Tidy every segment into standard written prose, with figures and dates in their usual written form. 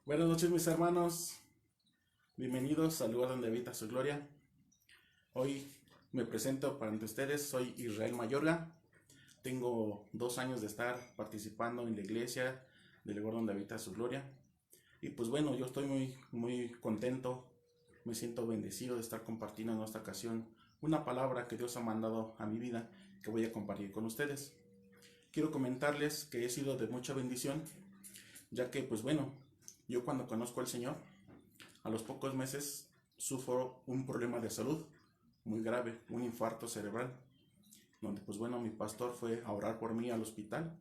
Buenas noches mis hermanos, bienvenidos al lugar donde habita su gloria. Hoy me presento ante ustedes, soy Israel Mayorga. Tengo 2 años de estar participando en la iglesia del lugar donde habita su gloria. Y pues bueno, yo estoy muy contento, me siento bendecido de estar compartiendo en esta ocasión una palabra que Dios ha mandado a mi vida que voy a compartir con ustedes. Quiero comentarles que he sido de mucha bendición, ya que pues bueno, yo cuando conozco al Señor, a los pocos meses sufro un problema de salud muy grave, un infarto cerebral, donde pues bueno, mi pastor fue a orar por mí al hospital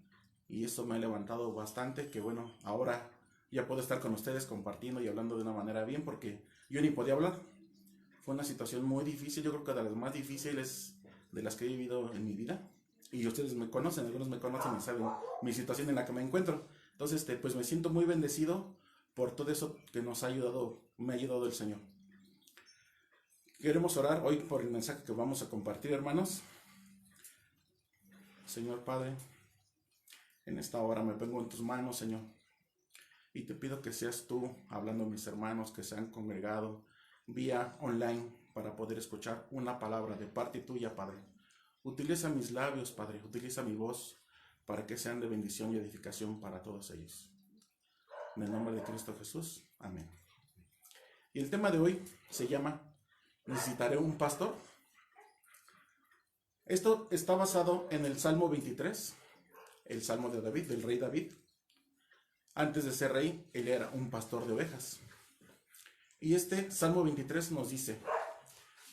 y eso me ha levantado bastante, que bueno, ahora ya puedo estar con ustedes compartiendo y hablando de una manera bien, porque yo ni podía hablar. Fue una situación muy difícil, yo creo que de las más difíciles de las que he vivido en mi vida. Y ustedes me conocen, algunos me conocen y saben mi situación en la que me encuentro. Entonces, pues me siento muy bendecido por todo eso que nos ha ayudado, me ha ayudado el Señor. Queremos orar hoy por el mensaje que vamos a compartir, hermanos. Señor Padre, en esta hora me pongo en tus manos, Señor, y te pido que seas tú hablando a mis hermanos que se han congregado vía online para poder escuchar una palabra de parte tuya, Padre. Utiliza mis labios, Padre, utiliza mi voz para que sean de bendición y edificación para todos ellos. En el nombre de Cristo Jesús, amén. Y el tema de hoy se llama ¿Necesitaré un pastor? Esto está basado en el Salmo 23, el Salmo de David, del rey David. Antes de ser rey, él era un pastor de ovejas. Y este Salmo 23 nos dice: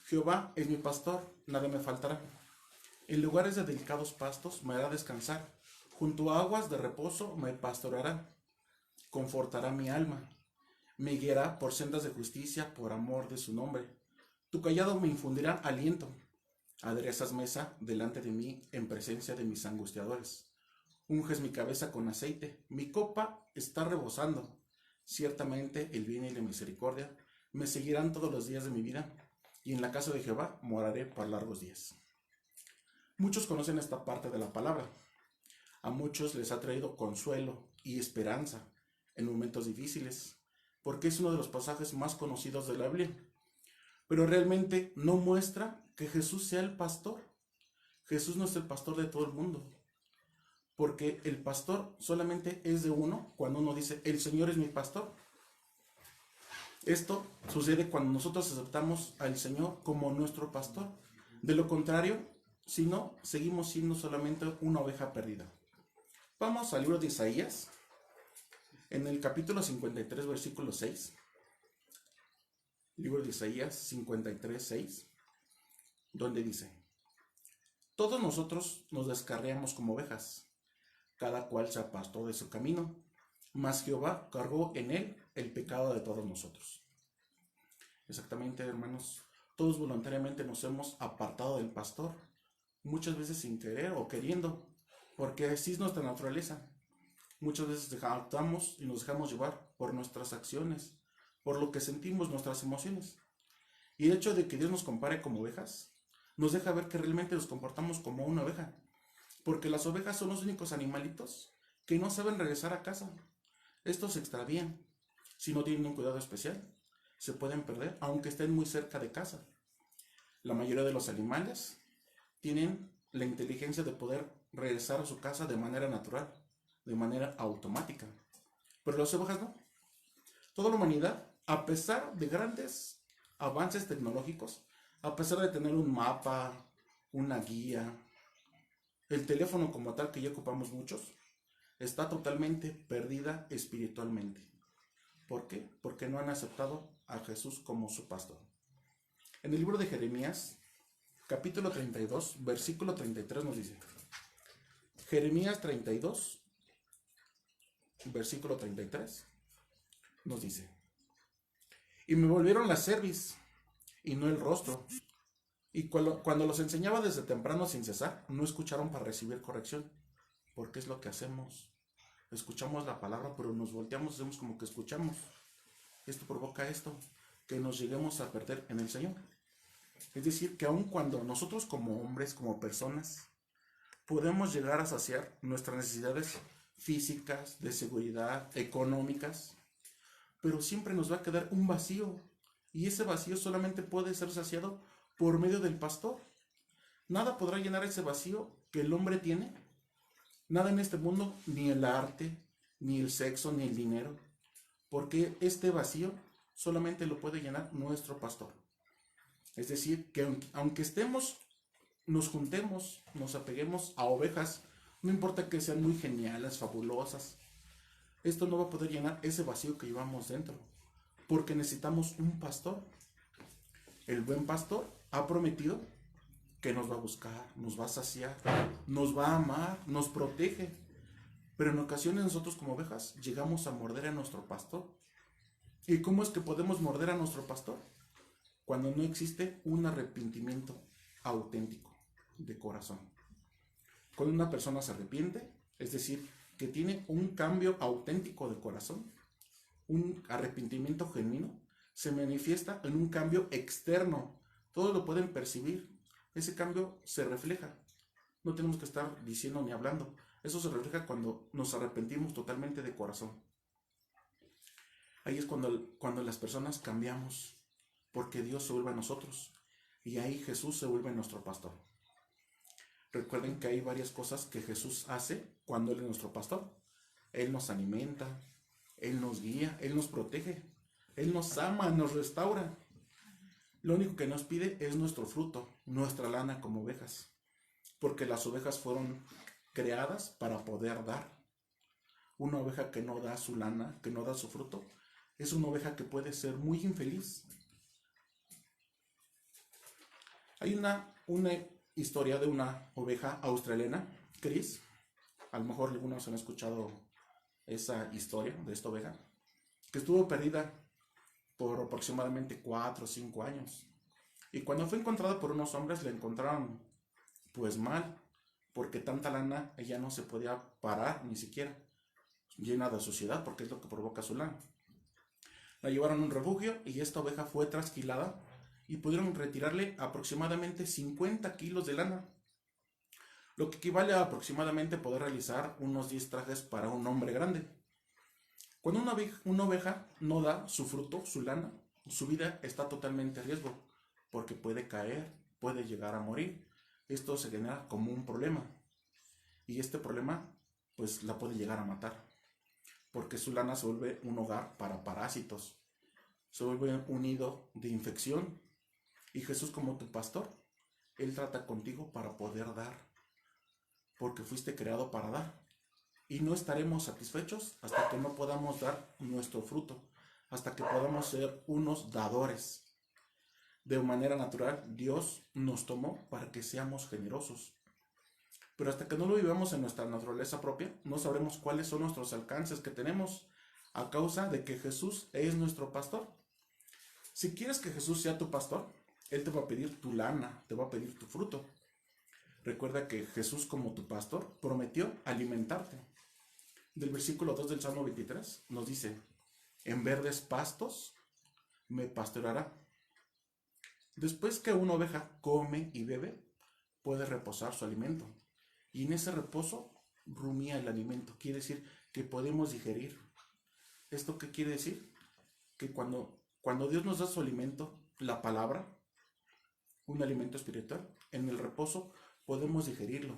Jehová es mi pastor, nada me faltará. En lugares de delicados pastos me hará descansar. Junto a aguas de reposo me pastoreará. Confortará mi alma. Me guiará por sendas de justicia por amor de su nombre. Tu callado me infundirá aliento. Aderezas mesa delante de mí en presencia de mis angustiadores. Unges mi cabeza con aceite. Mi copa está rebosando. Ciertamente el bien y la misericordia me seguirán todos los días de mi vida, y en la casa de Jehová moraré por largos días. Muchos conocen esta parte de la palabra. A muchos les ha traído consuelo y esperanza en momentos difíciles, porque es uno de los pasajes más conocidos de la Biblia. Pero realmente no muestra que Jesús sea el pastor. Jesús no es el pastor de todo el mundo, porque el pastor solamente es de uno cuando uno dice, el Señor es mi pastor. Esto sucede cuando nosotros aceptamos al Señor como nuestro pastor. De lo contrario, si no, seguimos siendo solamente una oveja perdida. Vamos al libro de Isaías, en el capítulo 53, versículo 6. Libro de Isaías 53, 6, donde dice: Todos nosotros nos descarriamos como ovejas, cada cual se apartó de su camino, mas Jehová cargó en él el pecado de todos nosotros. Exactamente, hermanos, todos voluntariamente nos hemos apartado del pastor, muchas veces sin querer o queriendo, porque así es nuestra naturaleza. Muchas veces actuamos y nos dejamos llevar por nuestras acciones, por lo que sentimos, nuestras emociones. Y el hecho de que Dios nos compare como ovejas, nos deja ver que realmente nos comportamos como una oveja, porque las ovejas son los únicos animalitos que no saben regresar a casa. Estos se extravían, si no tienen un cuidado especial, se pueden perder, aunque estén muy cerca de casa. La mayoría de los animales tienen la inteligencia de poder regresar a su casa de manera natural, de manera automática, pero las ovejas no. Toda la humanidad, a pesar de grandes avances tecnológicos, a pesar de tener un mapa, una guía, el teléfono como tal que ya ocupamos muchos, está totalmente perdida espiritualmente. ¿Por qué? Porque no han aceptado a Jesús como su pastor. En el libro de Jeremías, capítulo 32, versículo 33 nos dice: Jeremías 32, versículo 33 nos dice: Y me volvieron la cerviz y no el rostro. Y cuando los enseñaba desde temprano sin cesar, no escucharon para recibir corrección. Porque es lo que hacemos. Escuchamos la palabra, pero nos volteamos, hacemos como que escuchamos. Esto provoca esto, que nos lleguemos a perder en el Señor. Es decir, que aun cuando nosotros como hombres, como personas, podemos llegar a saciar nuestras necesidades físicas, de seguridad, económicas, pero siempre nos va a quedar un vacío, y ese vacío solamente puede ser saciado por medio del pastor. Nada podrá llenar ese vacío que el hombre tiene, nada en este mundo, ni el arte, ni el sexo, ni el dinero, porque este vacío solamente lo puede llenar nuestro pastor. Es decir, que aunque nos juntemos, nos apeguemos a ovejas, no importa que sean muy geniales, fabulosas, esto no va a poder llenar ese vacío que llevamos dentro, porque necesitamos un pastor. El buen pastor ha prometido que nos va a buscar, nos va a saciar, nos va a amar, nos protege. Pero en ocasiones nosotros como ovejas llegamos a morder a nuestro pastor. ¿Y cómo es que podemos morder a nuestro pastor? Cuando no existe un arrepentimiento auténtico de corazón. Cuando una persona se arrepiente, es decir, que tiene un cambio auténtico de corazón, un arrepentimiento genuino, se manifiesta en un cambio externo. Todos lo pueden percibir. Ese cambio se refleja. No tenemos que estar diciendo ni hablando. Eso se refleja cuando nos arrepentimos totalmente de corazón. Ahí es cuando las personas cambiamos, porque Dios se vuelve a nosotros. Y ahí Jesús se vuelve nuestro pastor. Recuerden que hay varias cosas que Jesús hace cuando Él es nuestro pastor. Él nos alimenta, Él nos guía, Él nos protege, Él nos ama, nos restaura. Lo único que nos pide es nuestro fruto, nuestra lana como ovejas, porque las ovejas fueron creadas para poder dar. Una oveja que no da su lana, que no da su fruto, es una oveja que puede ser muy infeliz. Hay una historia de una oveja australiana, Chris. A lo mejor algunos han escuchado esa historia de esta oveja, que estuvo perdida por aproximadamente 4 o 5 años. Y cuando fue encontrada por unos hombres, la encontraron pues mal, porque tanta lana ella no se podía parar ni siquiera, llena de suciedad, porque es lo que provoca su lana. La llevaron a un refugio y esta oveja fue trasquilada y pudieron retirarle aproximadamente 50 kilos de lana, lo que equivale a aproximadamente poder realizar unos 10 trajes para un hombre grande. Cuando una oveja no da su fruto, su lana, su vida está totalmente en riesgo, porque puede caer, puede llegar a morir. Esto se genera como un problema, y este problema pues la puede llegar a matar, porque su lana se vuelve un hogar para parásitos, se vuelve un nido de infección. Y Jesús, como tu pastor, Él trata contigo para poder dar, porque fuiste creado para dar. Y no estaremos satisfechos hasta que no podamos dar nuestro fruto, hasta que podamos ser unos dadores. De manera natural, Dios nos tomó para que seamos generosos. Pero hasta que no lo vivamos en nuestra naturaleza propia, no sabremos cuáles son nuestros alcances que tenemos a causa de que Jesús es nuestro pastor. Si quieres que Jesús sea tu pastor, Él te va a pedir tu lana, te va a pedir tu fruto. Recuerda que Jesús, como tu pastor, prometió alimentarte. Del versículo 2 del Salmo 23 nos dice: en verdes pastos me pastoreará. Después que una oveja come y bebe, puede reposar su alimento. Y en ese reposo rumía el alimento. Quiere decir que podemos digerir. ¿Esto qué quiere decir? Que cuando Dios nos da su alimento, la palabra, un alimento espiritual, en el reposo podemos digerirlo,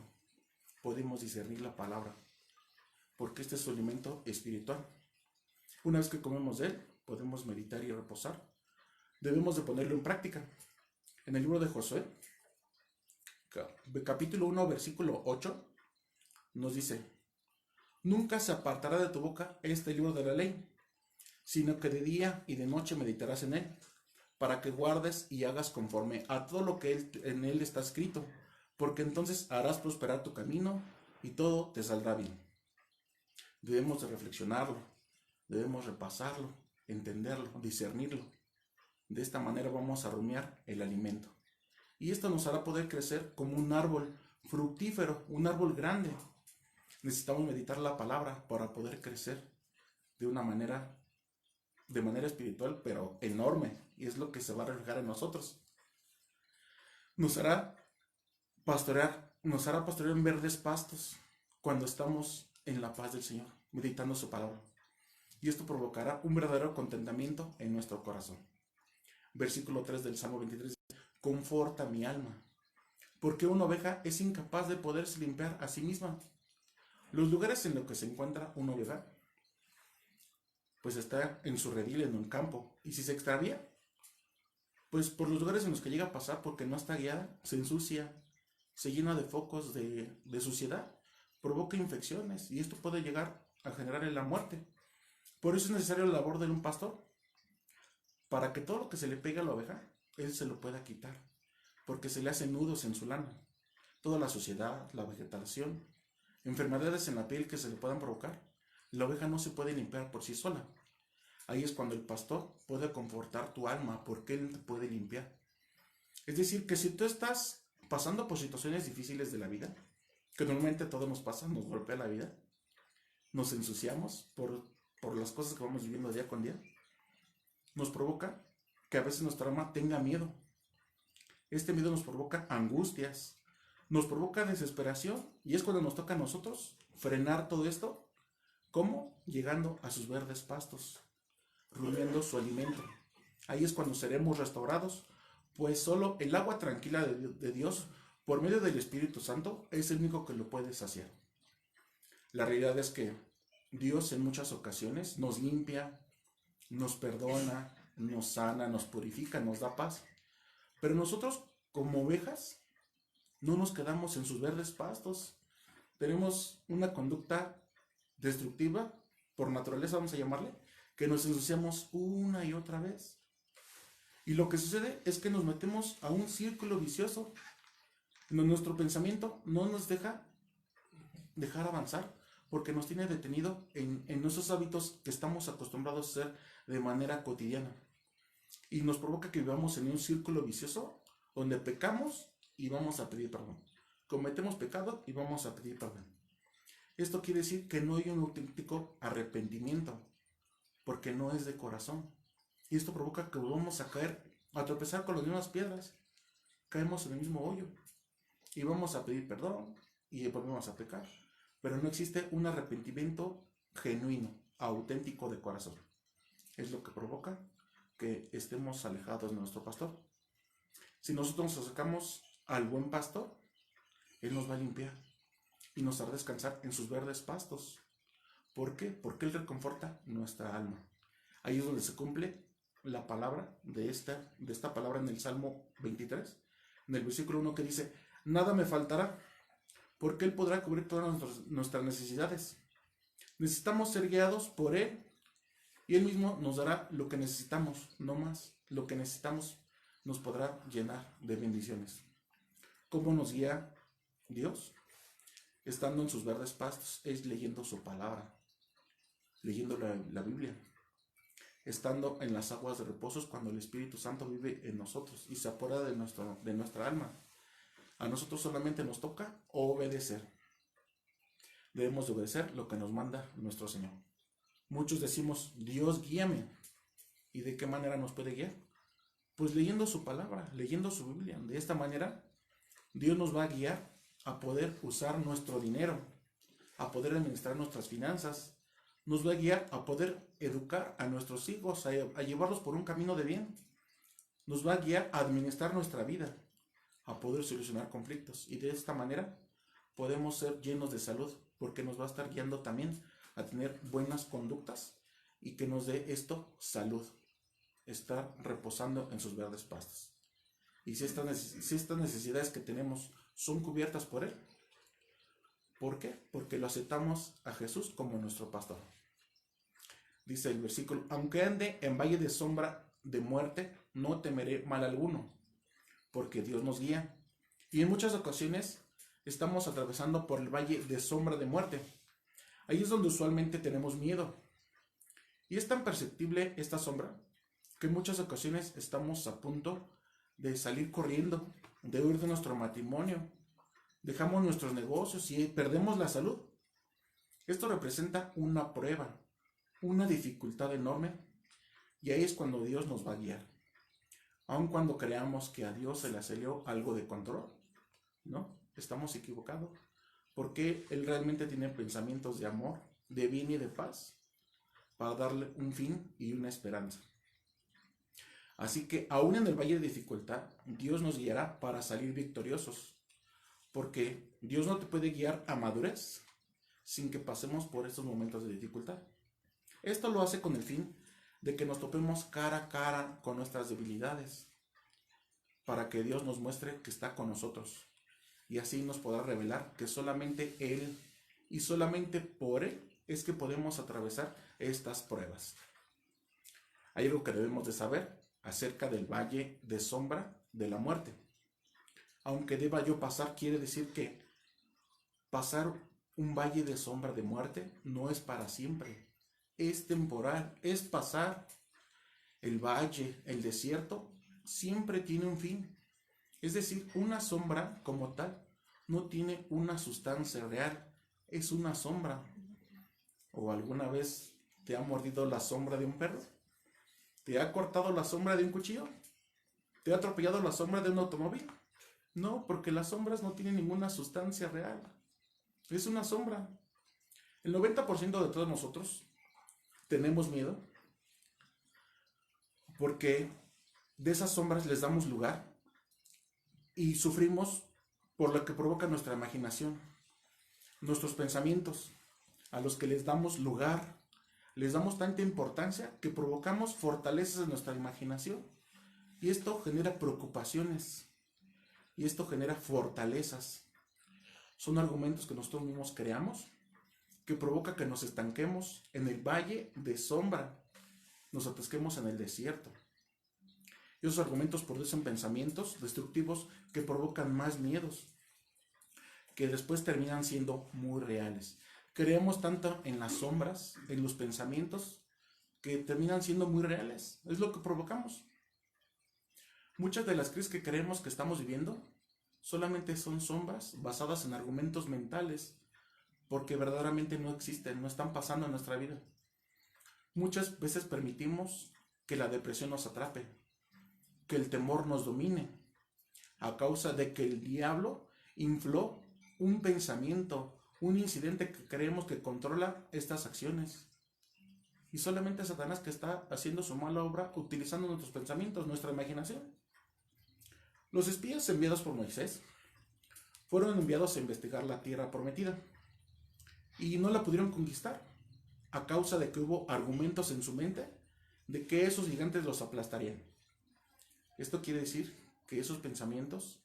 podemos discernir la palabra, porque este es su alimento espiritual. Una vez que comemos de él, podemos meditar y reposar. Debemos de ponerlo en práctica. En el libro de Josué, capítulo 1, versículo 8, nos dice: nunca se apartará de tu boca este libro de la ley, sino que de día y de noche meditarás en él, para que guardes y hagas conforme a todo lo que en él está escrito, porque entonces harás prosperar tu camino y todo te saldrá bien. Debemos de reflexionarlo, debemos repasarlo, entenderlo, discernirlo. De esta manera vamos a rumiar el alimento. Y esto nos hará poder crecer como un árbol fructífero, un árbol grande. Necesitamos meditar la palabra para poder crecer de manera espiritual, pero enorme. Y es lo que se va a reflejar en nosotros. Nos hará pastorear en verdes pastos cuando estamos en la paz del Señor, meditando su palabra. y esto provocará un verdadero contentamiento en nuestro corazón. Versículo 3 del Salmo 23 dice: conforta mi alma, porque una oveja es incapaz de poderse limpiar a sí misma. Los lugares en los que se encuentra una oveja, pues está en su redil, en un campo, y si se extravía, pues por los lugares en los que llega a pasar, porque no está guiada, se ensucia, se llena de focos de suciedad, provoca infecciones, y esto puede llegar a generar la muerte. Por eso es necesario la labor de un pastor, para que todo lo que se le pegue a la oveja, él se lo pueda quitar, porque se le hacen nudos en su lana. Toda la suciedad, la vegetación, enfermedades en la piel que se le puedan provocar, la oveja no se puede limpiar por sí sola. Ahí es cuando el pastor puede confortar tu alma, porque él te puede limpiar. Es decir, que si tú estás pasando por situaciones difíciles de la vida, que normalmente a todos nos pasa, nos golpea la vida, nos ensuciamos por las cosas que vamos viviendo día con día, nos provoca que a veces nuestra alma tenga miedo. Este miedo nos provoca angustias, nos provoca desesperación, y es cuando nos toca a nosotros frenar todo esto. ¿Cómo? Llegando a sus verdes pastos, rumiando su alimento. Ahí es cuando seremos restaurados, pues solo el agua tranquila de Dios, por medio del Espíritu Santo, es el único que lo puede saciar. La realidad es que Dios en muchas ocasiones nos limpia, nos perdona, nos sana, nos purifica, nos da paz. Pero nosotros, como ovejas, no nos quedamos en sus verdes pastos. Tenemos una conducta destructiva, por naturaleza vamos a llamarle, que nos ensuciamos una y otra vez. Y lo que sucede es que nos metemos a un círculo vicioso, donde nuestro pensamiento no nos deja avanzar, porque nos tiene detenido en esos hábitos que estamos acostumbrados a hacer de manera cotidiana. Y nos provoca que vivamos en un círculo vicioso, donde pecamos y vamos a pedir perdón. Cometemos pecado y vamos a pedir perdón. Esto quiere decir que no hay un auténtico arrepentimiento, porque no es de corazón. Y esto provoca que volvamos a caer, a tropezar con las mismas piedras. Caemos en el mismo hoyo. Y vamos a pedir perdón y volvemos a pecar. Pero no existe un arrepentimiento genuino, auténtico de corazón. Es lo que provoca que estemos alejados de nuestro pastor. Si nosotros nos acercamos al buen pastor, él nos va a limpiar y nos hará descansar en sus verdes pastos. ¿Por qué? Porque él reconforta nuestra alma. Ahí es donde se cumple la palabra de esta palabra en el Salmo 23, en el versículo 1, que dice: nada me faltará, porque él podrá cubrir todas nuestras necesidades. Necesitamos ser guiados por él, y él mismo nos dará lo que necesitamos, no más. Lo que necesitamos nos podrá llenar de bendiciones. ¿Cómo nos guía Dios? Estando en sus verdes pastos, es leyendo su palabra, leyendo la Biblia, estando en las aguas de reposo, cuando el Espíritu Santo vive en nosotros y se apodera de nuestra alma. A nosotros solamente nos toca obedecer. Debemos de obedecer lo que nos manda nuestro Señor. Muchos decimos: Dios, guíame. ¿Y de qué manera nos puede guiar? Pues leyendo su palabra, leyendo su Biblia. De esta manera, Dios nos va a guiar a poder usar nuestro dinero, a poder administrar nuestras finanzas. Nos va a guiar a poder educar a nuestros hijos, a llevarlos por un camino de bien. Nos va a guiar a administrar nuestra vida, a poder solucionar conflictos. Y de esta manera podemos ser llenos de salud, porque nos va a estar guiando también a tener buenas conductas y que nos dé esto salud, estar reposando en sus verdes pastos. Y si estas necesidades que tenemos son cubiertas por él, ¿por qué? Porque lo aceptamos a Jesús como nuestro pastor. Dice el versículo: aunque ande en valle de sombra de muerte, no temeré mal alguno, porque Dios nos guía. Y en muchas ocasiones estamos atravesando por el valle de sombra de muerte. Ahí es donde usualmente tenemos miedo. Y es tan perceptible esta sombra que en muchas ocasiones estamos a punto de salir corriendo, de huir de nuestro matrimonio. Dejamos nuestros negocios y perdemos la salud. Esto representa una prueba, una dificultad enorme, y ahí es cuando Dios nos va a guiar. Aun cuando creamos que a Dios se le salió algo de control, ¿no? Estamos equivocados, porque Él realmente tiene pensamientos de amor, de bien y de paz, para darle un fin y una esperanza. Así que aún en el valle de dificultad, Dios nos guiará para salir victoriosos, porque Dios no te puede guiar a madurez sin que pasemos por estos momentos de dificultad. Esto lo hace con el fin de que nos topemos cara a cara con nuestras debilidades, para que Dios nos muestre que está con nosotros, y así nos podrá revelar que solamente Él y solamente por Él es que podemos atravesar estas pruebas. Hay algo que debemos de saber acerca del valle de sombra de la muerte. Aunque deba yo pasar, quiere decir que pasar un valle de sombra de muerte no es para siempre, es temporal, es pasar. El valle, el desierto, siempre tiene un fin. Es decir, una sombra como tal no tiene una sustancia real, es una sombra. ¿O alguna vez te ha mordido la sombra de un perro? ¿Te ha cortado la sombra de un cuchillo? ¿Te ha atropellado la sombra de un automóvil? No, porque las sombras no tienen ninguna sustancia real. Es una sombra. El 90% de todos nosotros tenemos miedo porque de esas sombras les damos lugar y sufrimos por lo que provoca nuestra imaginación, nuestros pensamientos, a los que les damos lugar, les damos tanta importancia que provocamos fortalezas en nuestra imaginación. Y esto genera preocupaciones. Y esto genera fortalezas. Son argumentos que nosotros mismos creamos, que provoca que nos estanquemos en el valle de sombra, nos atasquemos en el desierto. Y esos argumentos producen pensamientos destructivos que provocan más miedos, que después terminan siendo muy reales. Creemos tanto en las sombras, en los pensamientos, que terminan siendo muy reales. Es lo que provocamos. Muchas de las crisis que creemos que estamos viviendo solamente son sombras basadas en argumentos mentales, porque verdaderamente no existen, no están pasando en nuestra vida. Muchas veces permitimos que la depresión nos atrape, que el temor nos domine, a causa de que el diablo infló un pensamiento, un incidente que creemos que controla estas acciones. Y solamente Satanás que está haciendo su mala obra utilizando nuestros pensamientos, nuestra imaginación. Los espías enviados por Moisés fueron enviados a investigar la tierra prometida y no la pudieron conquistar a causa de que hubo argumentos en su mente de que esos gigantes los aplastarían. Esto quiere decir que esos pensamientos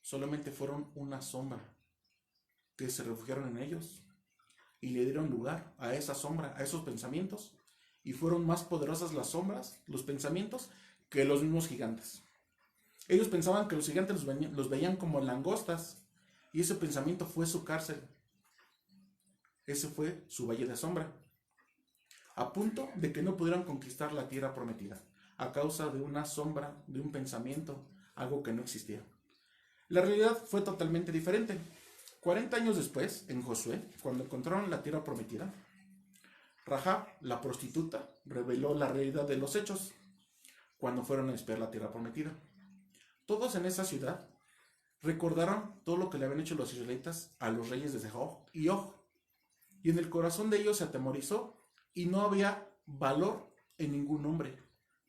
solamente fueron una sombra, que se refugiaron en ellos y le dieron lugar a esa sombra, a esos pensamientos, y fueron más poderosas las sombras, los pensamientos, que los mismos gigantes. Ellos pensaban que los gigantes los veían como langostas, y ese pensamiento fue su cárcel. Ese fue su valle de sombra, a punto de que no pudieran conquistar la tierra prometida, a causa de una sombra, de un pensamiento, algo que no existía. La realidad fue totalmente diferente. 40 años después, en Josué, cuando encontraron la tierra prometida, Rahab, la prostituta, reveló la realidad de los hechos cuando fueron a espiar la tierra prometida. Todos en esa ciudad recordaron todo lo que le habían hecho los israelitas a los reyes de Sehón y Og, y en el corazón de ellos se atemorizó y no había valor en ningún hombre.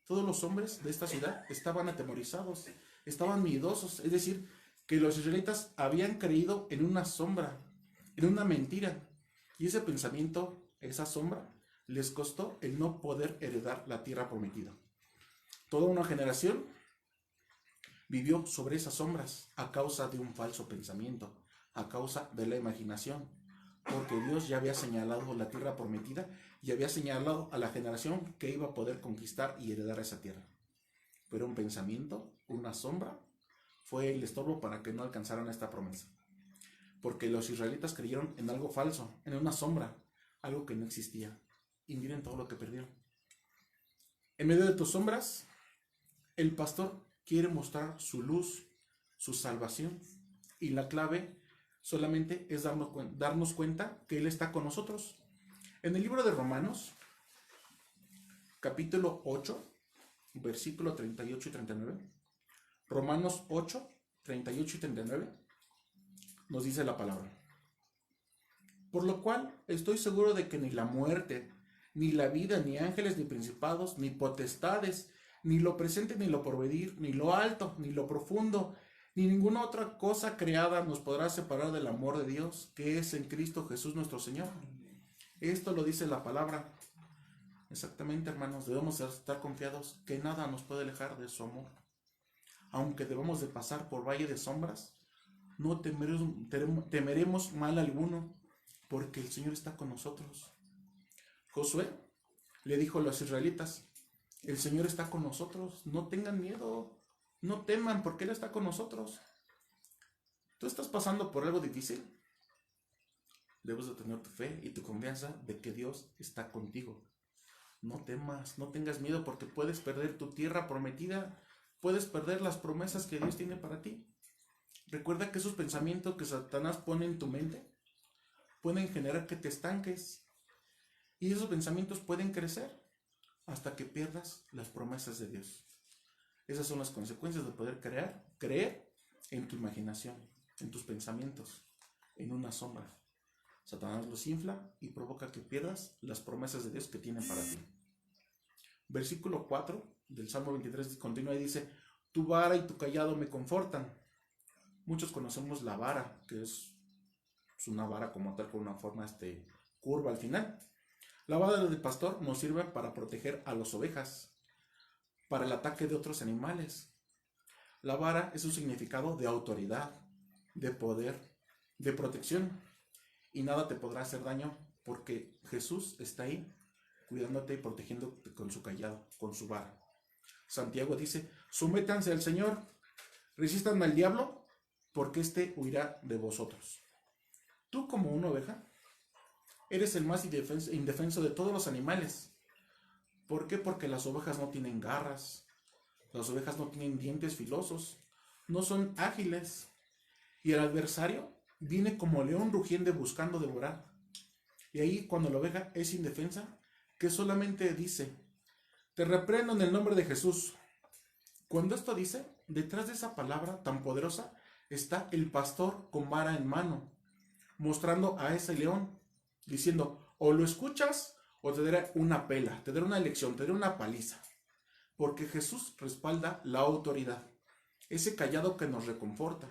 Todos los hombres de esta ciudad estaban atemorizados, estaban miedosos, es decir, que los israelitas habían creído en una sombra, en una mentira, y ese pensamiento, esa sombra, les costó el no poder heredar la tierra prometida. Toda una generación vivió sobre esas sombras a causa de un falso pensamiento, a causa de la imaginación, porque Dios ya había señalado la tierra prometida y había señalado a la generación que iba a poder conquistar y heredar esa tierra. Pero un pensamiento, una sombra, fue el estorbo para que no alcanzaran esta promesa. Porque los israelitas creyeron en algo falso, en una sombra, algo que no existía. Y miren todo lo que perdieron. En medio de tus sombras, el pastor quiere mostrar su luz, su salvación. Y la clave solamente es darnos cuenta que Él está con nosotros. En el libro de Romanos, capítulo 8, versículo 38 y 39, Romanos 8, 38 y 39, nos dice la palabra: por lo cual estoy seguro de que ni la muerte, ni la vida, ni ángeles, ni principados, ni potestades, ni lo presente, ni lo porvenir, ni lo alto, ni lo profundo, ni ninguna otra cosa creada nos podrá separar del amor de Dios, que es en Cristo Jesús nuestro Señor. Esto lo dice la palabra. Exactamente, hermanos, debemos estar confiados que nada nos puede alejar de su amor. Aunque debamos de pasar por valle de sombras, no temeremos mal alguno, porque el Señor está con nosotros. Josué le dijo a los israelitas, el Señor está con nosotros, no tengan miedo, no teman, porque Él está con nosotros. Tú estás pasando por algo difícil, debes de tener tu fe y tu confianza de que Dios está contigo. No temas, no tengas miedo, porque puedes perder tu tierra prometida, puedes perder las promesas que Dios tiene para ti. Recuerda que esos pensamientos que Satanás pone en tu mente pueden generar que te estanques, y esos pensamientos pueden crecer hasta que pierdas las promesas de Dios. Esas son las consecuencias de poder creer en tu imaginación, en tus pensamientos, en una sombra. Satanás los infla y provoca que pierdas las promesas de Dios que tienen para ti. Versículo 4 del Salmo 23 continúa y dice, tu vara y tu callado me confortan. Muchos conocemos la vara, que es una vara como tal con una forma curva al final. La vara del pastor nos sirve para proteger a las ovejas, para el ataque de otros animales. La vara es un significado de autoridad, de poder, de protección, y nada te podrá hacer daño porque Jesús está ahí cuidándote y protegiéndote con su callado, con su vara. Santiago dice, sométanse al Señor, resistan al diablo, porque éste huirá de vosotros. Tú, como una oveja, eres el más indefenso de todos los animales. ¿Por qué? Porque las ovejas no tienen garras, las ovejas no tienen dientes filosos, no son ágiles, y el adversario viene como león rugiente buscando devorar. Y ahí, cuando la oveja es indefensa, que solamente dice, te reprendo en el nombre de Jesús. Cuando esto dice, detrás de esa palabra tan poderosa está el pastor con vara en mano, mostrando a ese león, diciendo, o lo escuchas o te daré una pela, te daré una lección, te daré una paliza. Porque Jesús respalda la autoridad, ese callado que nos reconforta.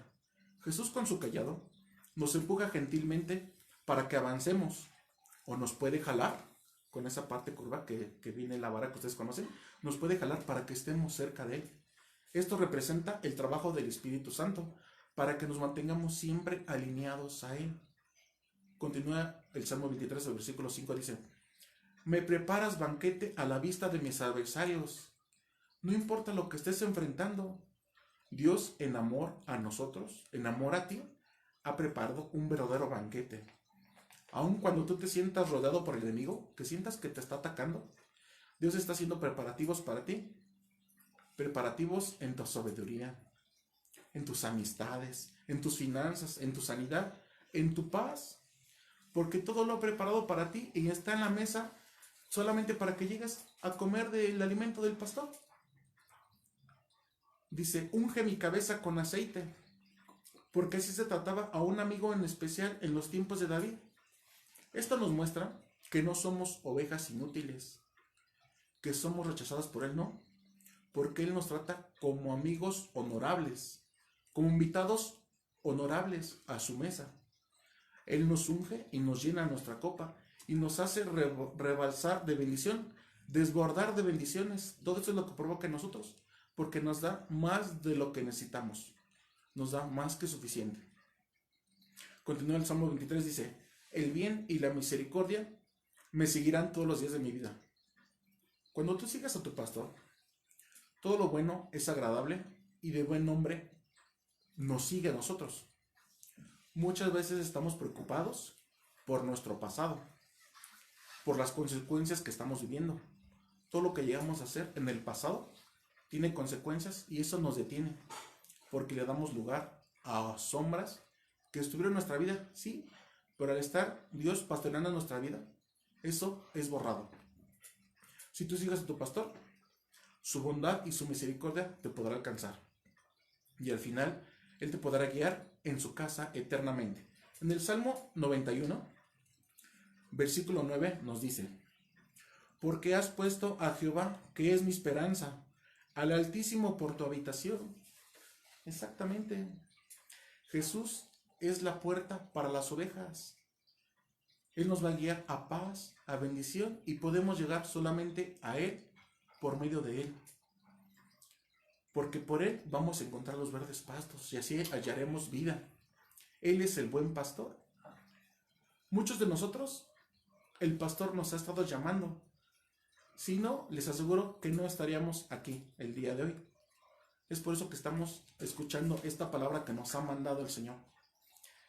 Jesús con su callado nos empuja gentilmente para que avancemos, o nos puede jalar con esa parte curva que viene la vara que ustedes conocen, nos puede jalar para que estemos cerca de Él. Esto representa el trabajo del Espíritu Santo, para que nos mantengamos siempre alineados a Él. Continúa el Salmo 23, el versículo 5, dice, me preparas banquete a la vista de mis adversarios. No importa lo que estés enfrentando, Dios en amor a nosotros, en amor a ti, ha preparado un verdadero banquete. Aun cuando tú te sientas rodeado por el enemigo, que sientas que te está atacando, Dios está haciendo preparativos para ti. Preparativos en tu sabiduría, en tus amistades, en tus finanzas, en tu sanidad, en tu paz. Porque todo lo ha preparado para ti y está en la mesa solamente para que llegues a comer del alimento del pastor. Dice, unge mi cabeza con aceite, porque así se trataba a un amigo en especial en los tiempos de David. Esto nos muestra que no somos ovejas inútiles, que somos rechazadas por Él, no, porque Él nos trata como amigos honorables, como invitados honorables a su mesa. Él nos unge y nos llena nuestra copa y nos hace rebalsar de bendición, desbordar de bendiciones. Todo eso es lo que provoca en nosotros, porque nos da más de lo que necesitamos, nos da más que suficiente. Continúa el Salmo 23, dice, el bien y la misericordia me seguirán todos los días de mi vida. Cuando tú sigas a tu pastor, todo lo bueno es agradable y de buen nombre nos sigue a nosotros. Muchas veces estamos preocupados por nuestro pasado, por las consecuencias que estamos viviendo. Todo lo que llegamos a hacer en el pasado tiene consecuencias y eso nos detiene, porque le damos lugar a sombras que estuvieron en nuestra vida, sí, pero al estar Dios pastoreando nuestra vida, eso es borrado. Si tú sigues a tu pastor, su bondad y su misericordia te podrá alcanzar. Y al final, Él te podrá guiar en su casa eternamente. En el Salmo 91, versículo 9 nos dice, porque has puesto a Jehová, que es mi esperanza, al Altísimo por tu habitación. Exactamente. Jesús es la puerta para las ovejas. Él nos va a guiar a paz, a bendición, y podemos llegar solamente a Él por medio de Él. Porque por Él vamos a encontrar los verdes pastos y así hallaremos vida. Él es el buen pastor. Muchos de nosotros, el pastor nos ha estado llamando. Si no, les aseguro que no estaríamos aquí el día de hoy. Es por eso que estamos escuchando esta palabra que nos ha mandado el Señor.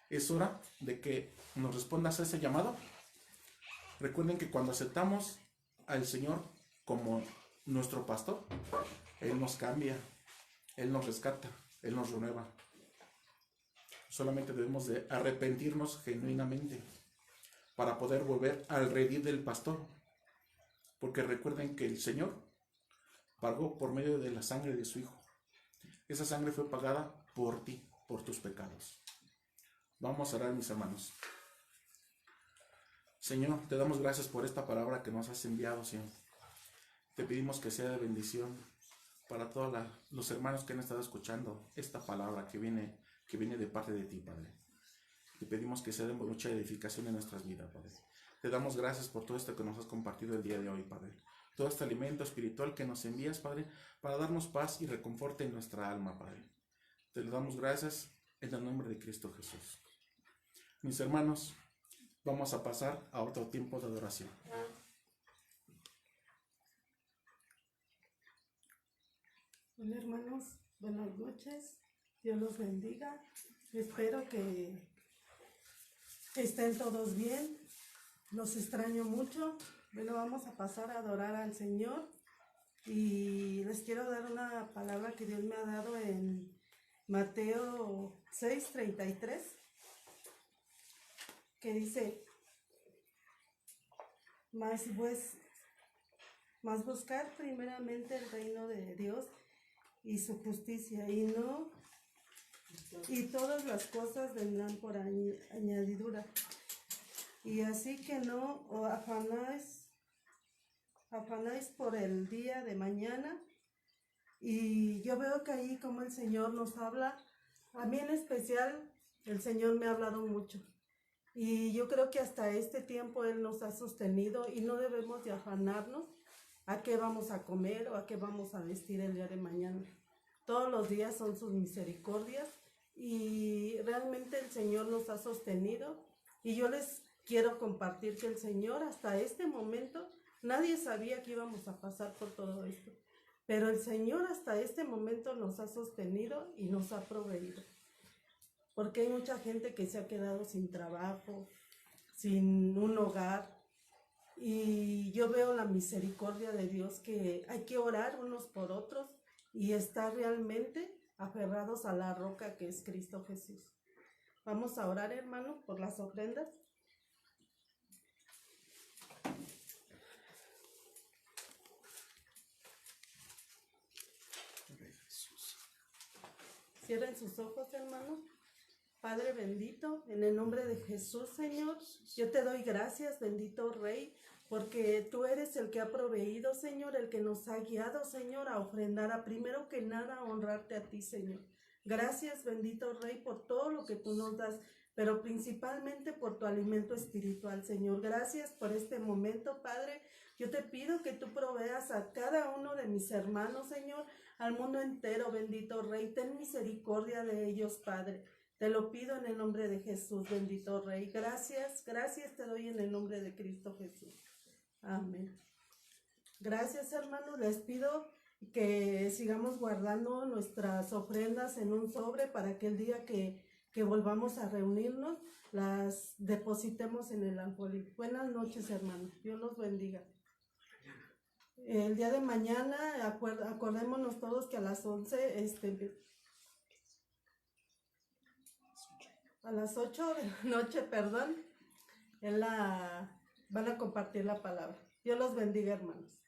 Es hora de que nos respondas a ese llamado. Recuerden que cuando aceptamos al Señor como nuestro pastor, Él nos cambia, Él nos rescata, Él nos renueva. Solamente debemos de arrepentirnos genuinamente para poder volver al redil del pastor. Porque recuerden que el Señor pagó por medio de la sangre de su Hijo. Esa sangre fue pagada por ti, por tus pecados. Vamos a orar, mis hermanos. Señor, te damos gracias por esta palabra que nos has enviado, Señor. Te pedimos que sea de bendición para todos los hermanos que han estado escuchando esta palabra que viene de parte de ti, Padre. Te pedimos que sea de mucha edificación en nuestras vidas, Padre. Te damos gracias por todo esto que nos has compartido el día de hoy, Padre. Todo este alimento espiritual que nos envías, Padre, para darnos paz y reconforte en nuestra alma, Padre. Te lo damos gracias en el nombre de Cristo Jesús. Mis hermanos, vamos a pasar a otro tiempo de adoración. Hola hermanos, buenas noches, Dios los bendiga, espero que estén todos bien, los extraño mucho. Bueno, vamos a pasar a adorar al Señor y les quiero dar una palabra que Dios me ha dado en Mateo 6:33, que dice: más buscar primeramente el reino de Dios y su justicia, y todas las cosas vendrán por añadidura. Y así que no afanáis por el día de mañana. Y yo veo que ahí como el Señor nos habla, a mí en especial el Señor me ha hablado mucho. Y yo creo que hasta este tiempo Él nos ha sostenido y no debemos de afanarnos a qué vamos a comer o a qué vamos a vestir el día de mañana. Todos los días son sus misericordias y realmente el Señor nos ha sostenido. Y yo les quiero compartir que el Señor hasta este momento, nadie sabía que íbamos a pasar por todo esto. Pero el Señor hasta este momento nos ha sostenido y nos ha proveído. Porque hay mucha gente que se ha quedado sin trabajo, sin un hogar. Y yo veo la misericordia de Dios, que hay que orar unos por otros y estar realmente aferrados a la roca que es Cristo Jesús. Vamos a orar, hermano, por las ofrendas. Cierren sus ojos, hermanos. Padre bendito, en el nombre de Jesús, Señor, yo te doy gracias, bendito Rey, porque tú eres el que ha proveído, Señor, el que nos ha guiado, Señor, a ofrendar, a primero que nada a honrarte a ti, Señor. Gracias, bendito Rey, por todo lo que tú nos das, pero principalmente por tu alimento espiritual, Señor. Gracias por este momento, Padre. Yo te pido que tú proveas a cada uno de mis hermanos, Señor, al mundo entero, bendito Rey. Ten misericordia de ellos, Padre. Te lo pido en el nombre de Jesús, bendito Rey. Gracias te doy en el nombre de Cristo Jesús. Amén. Gracias, hermanos. Les pido que sigamos guardando nuestras ofrendas en un sobre para que el día que volvamos a reunirnos, las depositemos en el alfolí. Buenas noches, hermanos. Dios los bendiga. El día de mañana, acordémonos todos que a las 11, a las 8 de la noche, van a compartir la palabra. Dios los bendiga, hermanos.